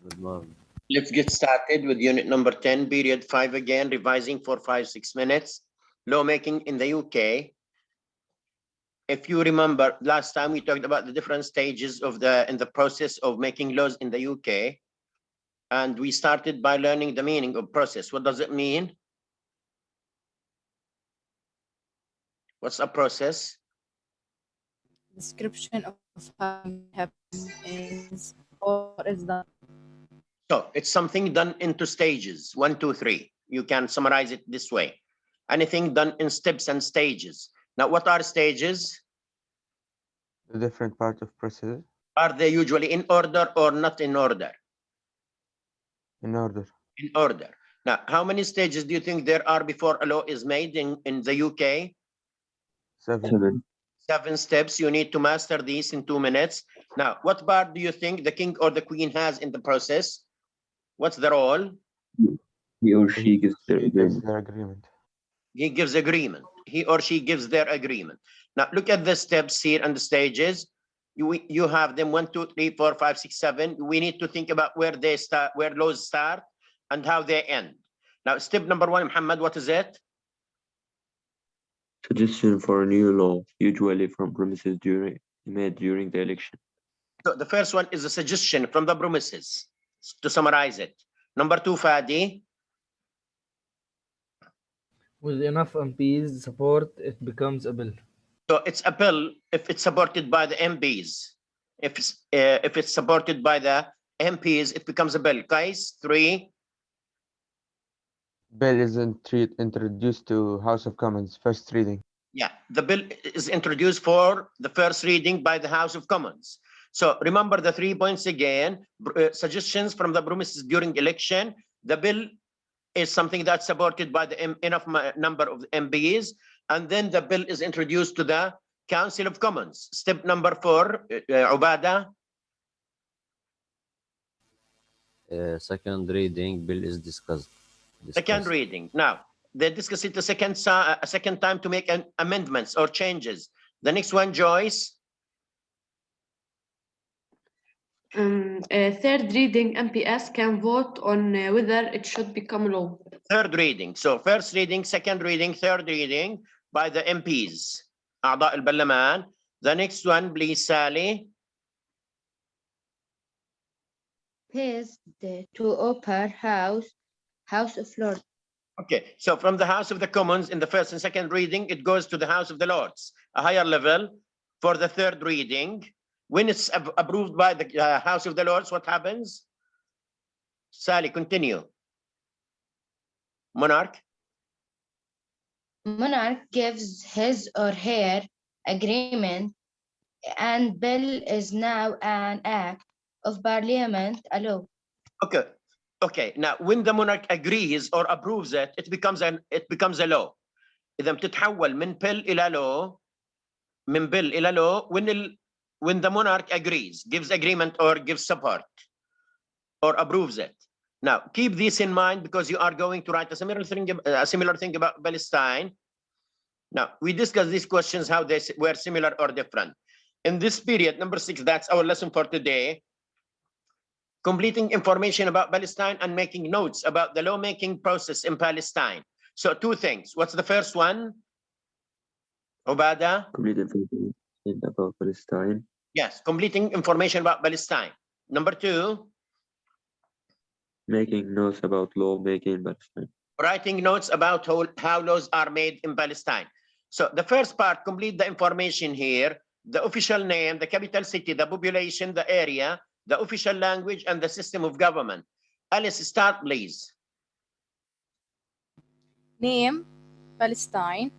Good morning. Let's get started with unit number 10, period 5 again, revising for 5-6 minutes. Lawmaking in the UK. If you remember, last time we talked about the different stages of in the process of making laws in the UK. And we started by learning the meaning of process. What does it mean? What's a process? Description of how happen is or is done. So it's something done into stages, 1, 2, 3. You can summarize it this way. Anything done in steps and stages. Now, what are stages? The different part of process Are they usually in order or not in order? in order. In order. Now, how many stages do you think there are before a law is made in the UK? 7. 7 steps. You need to master these in 2 minutes. Now, what part do you think the king or the queen has in the process? What's the role? He or she gives their Gives agreement. their agreement. He gives agreement. He or she gives their agreement. Now, look at the steps here and the stages. You have them 1, 2, 3, 4, 5, 6, 7. We need to think about where they start, where laws start, and how they end. Now, step number 1, Muhammad, what is it? Suggestion for a new law, usually from promises made during the election. So the first one is a suggestion from the promises, to summarize it. Number 2, Fadi. With enough MPs support, it becomes a bill. So it's a bill if it's supported by the MPs. If it's supported by the MPs, it becomes a bill. Guys, 3. Bill is introduced to House of Commons, first reading. Yeah, the bill is introduced for the first reading by the House of Commons. So remember the 3 points again. Suggestions from the promises during election. The bill is something that's supported by the enough number of MPs, and then the bill is introduced to the Council of Commons. Step number 4, Ubada. Second reading, bill is discussed. Second reading. Now, they discuss it a second time to make amendments or changes. The next one, Joyce. Third reading, MPS can vote on whether it should become law. Third reading. So first reading, second reading, third reading by the MPs. أعضاء البرلمان. The next one, please, Sally. Passed to upper House of Lords. Okay, so from the House of the Commons in the first and second reading, it goes to the House of the Lords, a higher level for the third reading. When it's approved by the House of the Lords, what happens? Sally, continue. Monarch. Monarch gives his or her agreement, and bill is now an act of Parliament, a law. Okay. Okay. Now, when the monarch agrees or approves it, it becomes a law. إذا بتتحول من bill إلى law, من bill إلى law when the monarch agrees, gives agreement or gives support or approves it. Now, keep this in mind because you are going to write a similar thing about Palestine. Now, we discussed these questions, how they were similar or different. In this period, number 6, that's our lesson for today. Completing information about Palestine and making notes about the lawmaking process in Palestine. So 2 things. What's the first one? Ubada? Complete information about Palestine. Yes, completing information about Palestine. Number 2? Making notes about lawmaking in Palestine. Writing notes about how laws are made in Palestine. So the first part, complete the information here, the official name, the capital city, the population, the area, the official language, and the system of government. Alice, start, please. Name, Palestine.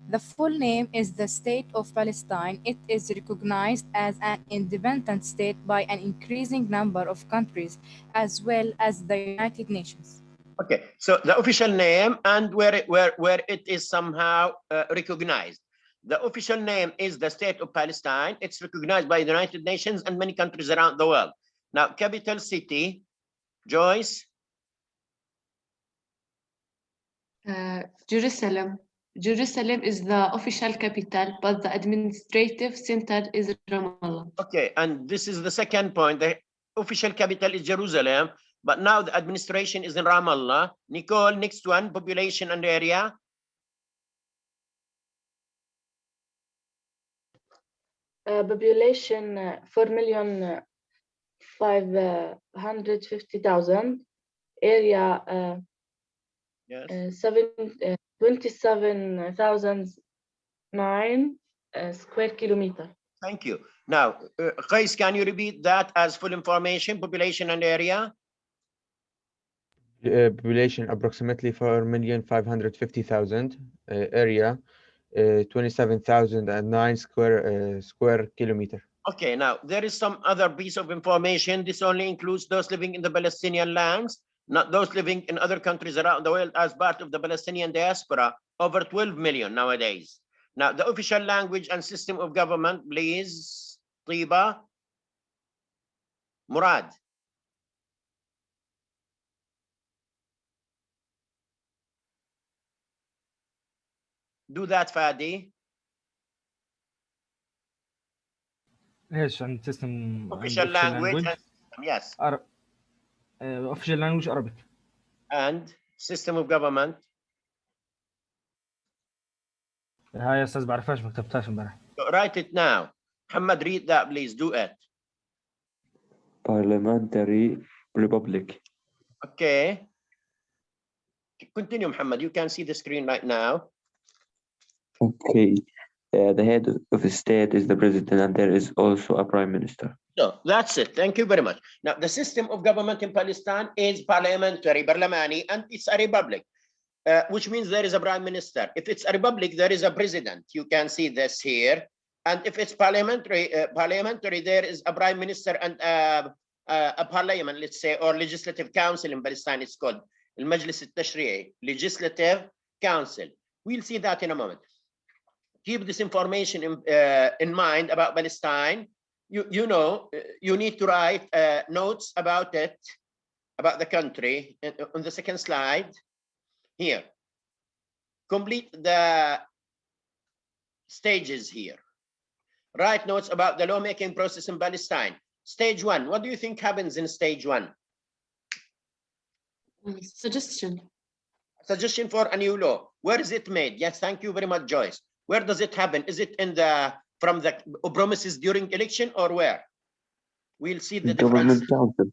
The full name is the State of Palestine. It is recognized as an independent state by an increasing number of countries, as well as the United Nations. Okay, so the official name and where it is somehow recognized. The official name is the State of Palestine. It's recognized by the United Nations and many countries around the world. Now, capital city, Joyce. Jerusalem. Jerusalem is the official capital, but the administrative center is Ramallah. Okay, and this is the second point. official capital is Jerusalem, but now the administration is in Ramallah. Nicole, next one, population and area. Population 4,550,000. Area Yes. 27,009 square kilometer. Thank you. Now, Qais, can you repeat that as full information, population and area? Population approximately 4,550,000. Area 27,009 square kilometer. Okay, now there is some other piece of information. This only includes those living in the Palestinian lands, not those living in other countries around the world as part of the Palestinian diaspora, over 12 million nowadays. Now, the official language and system of government, please, Tiba, Murad. Do that, Fadi. ايش عند system Official language and system, yes. official language Arabic. And system of government. هاي يا استاذ بعرفهاش ما كتبتهاش امبارح. Write it now. Muhammad, read that, please. Do it. Parliamentary Republic. Okay. Continue, Muhammad. You can see the screen right now. Okay. The head of the state is the president, and there is also a prime minister. So that's it. Thank you very much. Now, the system of government in Palestine is parliamentary, parliamani, and it's a republic, which means there is a prime minister. If it's a republic, there is a president. You can see this here. And if it's parliamentary, there is a prime minister and a parliament, let's say, or legislative council in Palestine. It's called المجلس التشريعي, legislative council. We'll see that in a moment. Keep this information in mind about Palestine. You know, you need to write notes about it, about the country. On the second slide, here. Complete the stages here. Write notes about the lawmaking process in Palestine. Stage 1, what do you think happens in stage 1? Suggestion. Suggestion for a new law. Where is it made? Yes, thank you very much, Joyce. Where does it happen? Is it in the from the promises during election or where? We'll see the Government difference. council.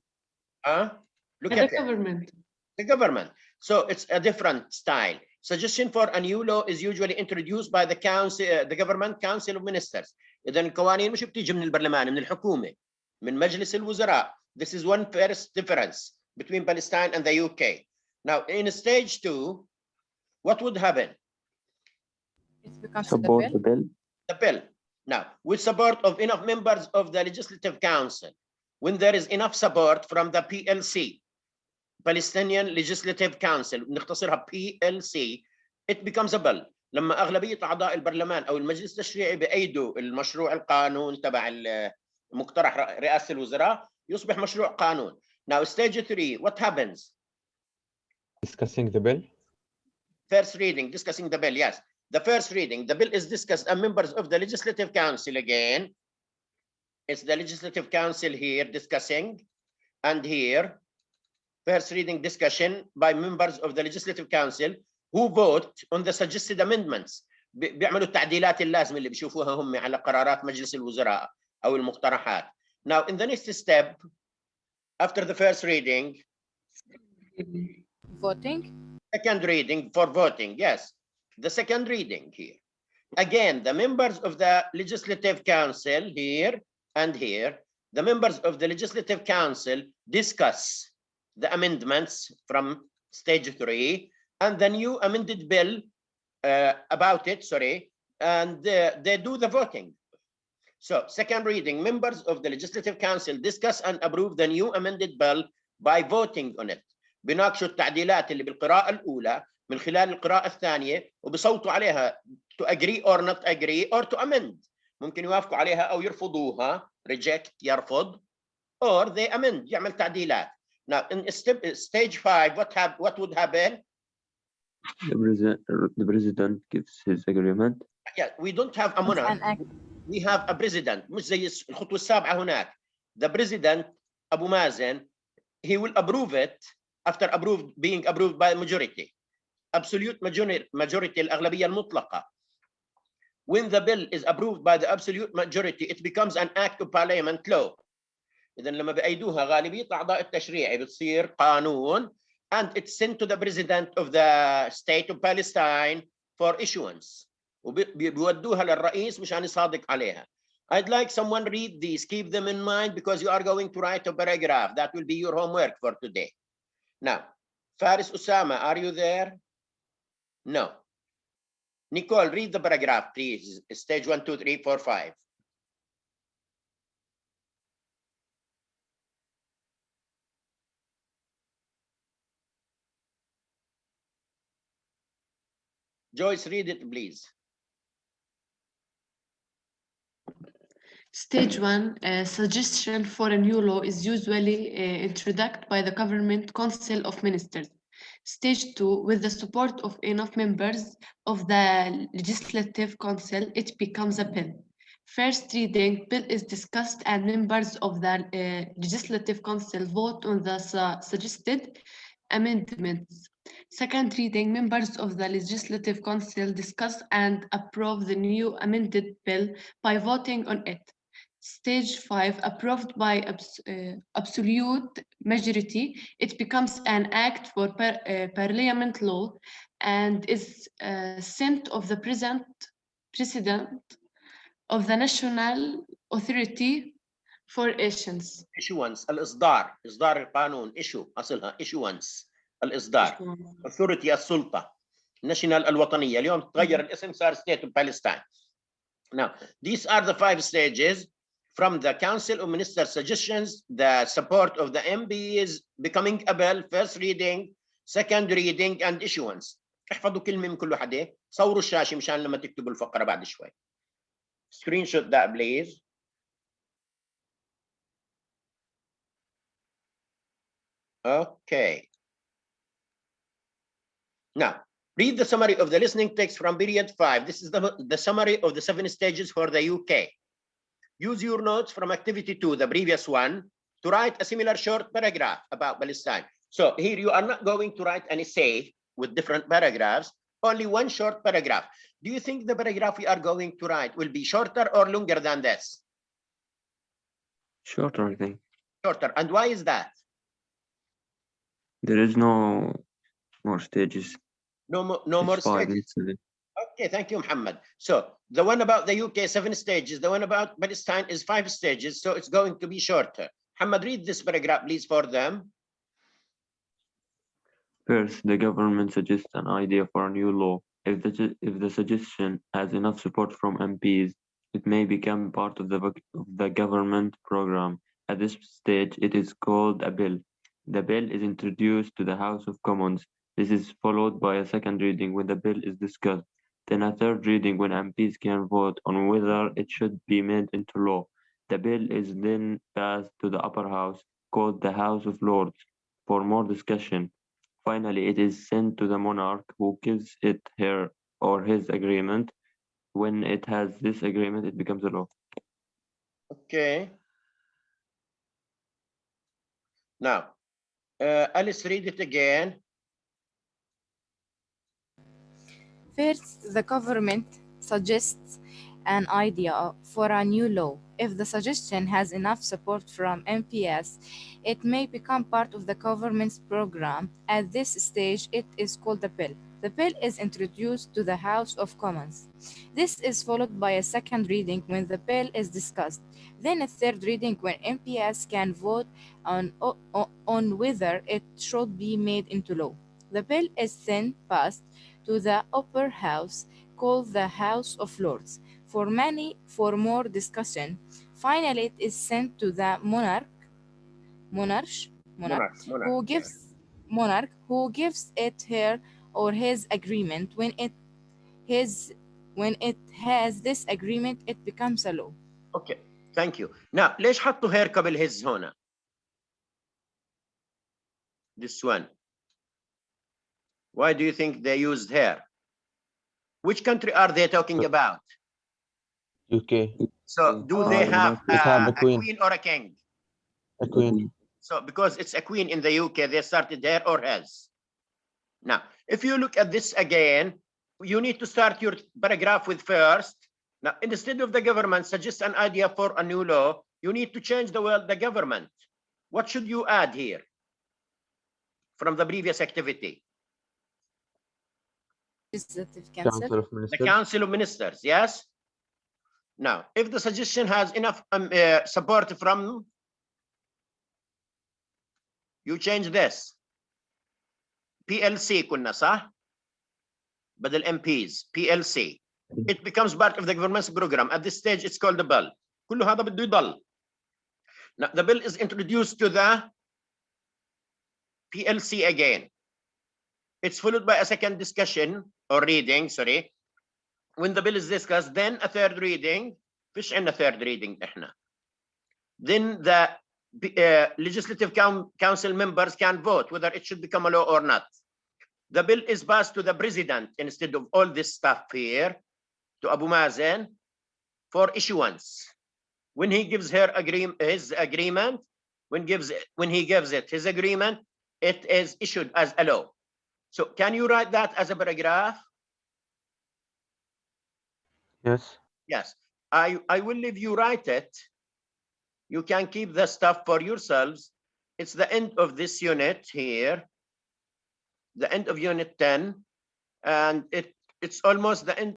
Look The at government. the government. So it's a different style. Suggestion for a new law is usually introduced by the council, the government council of ministers. إذن القوانين مش بتيجي من البرلمان، من الحكومة، من مجلس الوزراء. This is one first difference between Palestine and the UK. Now, in stage 2, what would happen? It becomes Support the the bill. The bill. Now, with support of enough members of the Legislative Council, when there is enough support from the PLC, Palestinian Legislative Council, نختصرها PLC, it becomes a bill. لما أغلبية أعضاء البرلمان أو المجلس التشريعي بأيدوا المشروع القانون تبع مقترح رئاسة الوزراء يصبح مشروع قانون. Now, stage 3, what happens? Discussing the bill. First reading, discussing the bill, yes. The first reading, the bill is discussed and members of the Legislative Council again. It's the Legislative Council here discussing, and here, first reading discussion by members of the Legislative Council who vote on the suggested amendments. بيعملوا التعديلات اللازمة اللي بيشوفوها هم على قرارات مجلس الوزراء أو المقترحات. Now, in the next step, after the first reading, voting. second reading for voting, yes. The second reading here. Again, the members of the Legislative Council here and here, the members of the Legislative Council discuss the amendments from stage 3 and the new amended bill about it, sorry, and they do the voting. So, second reading, members of the Legislative Council discuss and approve the new amended bill by voting on it. بيناقشوا التعديلات اللي بالقراءة الأولى من خلال القراءة الثانية وبصوتوا عليها to agree or not agree or to amend. ممكن يوافقوا عليها أو يرفضوها, reject, يرفض, or they amend, يعمل تعديلات. Now, in stage 5, what would happen? The president gives his agreement. Yeah, we don't have a monarch. We have a president. مش زي الخطوة السابعة هناك. The president Abu Mazen, he will approve it after being approved by majority. Absolute majority الأغلبية المطلقة. When the bill is approved by the absolute majority, it becomes an act of parliament law. إذن لما بأيدوها غالبية أعضاء التشريع بتصير قانون, and it's sent to the president of the state of Palestine for issuance. وبيودوها للرئيس مشان يصادق عليها. I'd like someone read these, keep them in mind because you are going to write a paragraph. That will be your homework for today. Now, Faris Usama, are you there? No. Nicole, read the paragraph, please. Stage 1, 2, 3, 4, 5. Joyce, read it, please. Stage 1, a suggestion for a new law is usually introduced by the Government Council of Ministers. Stage 2, with the support of enough members of the Legislative Council, it becomes a bill. First reading, bill is discussed and members of the Legislative Council vote on the suggested amendments. Second reading, members of the Legislative Council discuss and approve the new amended bill by voting on it. Stage 5, approved by absolute majority, it becomes an act for parliament law and is sent of the president of the national authority for issuance. Issuance, الإصدار، إصدار القانون، issue أصلها issuance، الإصدار. authority السلطة. national الوطنية. اليوم تغير الاسم صار state of Palestine. Now, these are the 5 stages. From the Council of Ministers suggestions, the support of the MB is becoming a bill, first reading, second reading, and issuance. احفظوا كلمة من كل وحدة. صوروا الشاشة مشان لما تكتبوا الفقرة بعد شوي. Screenshot that, please. Okay. Now, read the summary of the listening text from period 5. This is the summary of the 7 stages for the UK. Use your notes from activity 2, the previous one, to write a similar short paragraph about Palestine. So here you are not going to write an essay with different paragraphs, only one short paragraph. Do you think the paragraph we are going to write will be shorter or longer than this? Shorter, I think. Shorter. And why is that? There is no more stages. No more It's 5 stages. minutes. Okay, thank you, Muhammad. So the one about the UK, 7 stages. The one about Palestine is 5 stages. So it's going to be shorter. Muhammad, read this paragraph, please, for them. First, the government suggests an idea for a new law. If the suggestion has enough support from MPs, it may become part of the government program. At this stage, it is called a bill. The bill is introduced to the House of Commons. This is followed by a second reading when the bill is discussed. Then a third reading when MPs can vote on whether it should be made into law. The bill is then passed to the upper house, called the House of Lords, for more discussion. Finally, it is sent to the monarch, who gives it her or his agreement. When it has this agreement, it becomes a law. Okay. Now, Alice, read it again. First, the government suggests an idea for a new law. If the suggestion has enough support from MPs, it may become part of the government's program. At this stage, it is called a bill. The bill is introduced to the House of Commons. This is followed by a second reading when the bill is discussed. Then a third reading when MPs can vote on whether it should be made into law. The bill is then passed to the upper house, called the House of Lords, for more discussion. Finally, it is sent to the monarch who gives it her or his agreement. When it has this agreement, it becomes a law. Okay, thank you. Now, ليش حطوا هير قبل his هنا? This one. Why do you think they used hair? Which country are they talking about? UK. So do they have a queen or a king? A queen. So because it's a queen in the UK, they started there or has. Now, if you look at this again, you need to start your paragraph with first. Now, instead of the government suggest an idea for a new law, you need to change the word the government. What should you add here from the previous activity? Legislative Council. Council of The Ministers. Council of Ministers, yes? Now, if the suggestion has enough support from, you change this. PLC كنا صح؟ بدل MPs, PLC. It becomes part of the government's program. At this stage, it's called the bill. كل هذا بده يضل. Now, the bill is introduced to the PLC again. It's followed by a second discussion or reading, sorry. When the bill is discussed, then a third reading. فيش عندنا third reading احنا. Then the legislative council members can vote whether it should become a law or not. The bill is passed to the president instead of all this stuff here, to Abu Mazen, for issuance. When he gives his agreement, when he gives it his agreement, it is issued as a law. So can you write that as a paragraph? Yes. Yes. I will leave you write it. You can keep the stuff for yourselves. It's the end of this unit here, the end of unit 10, and it's almost the end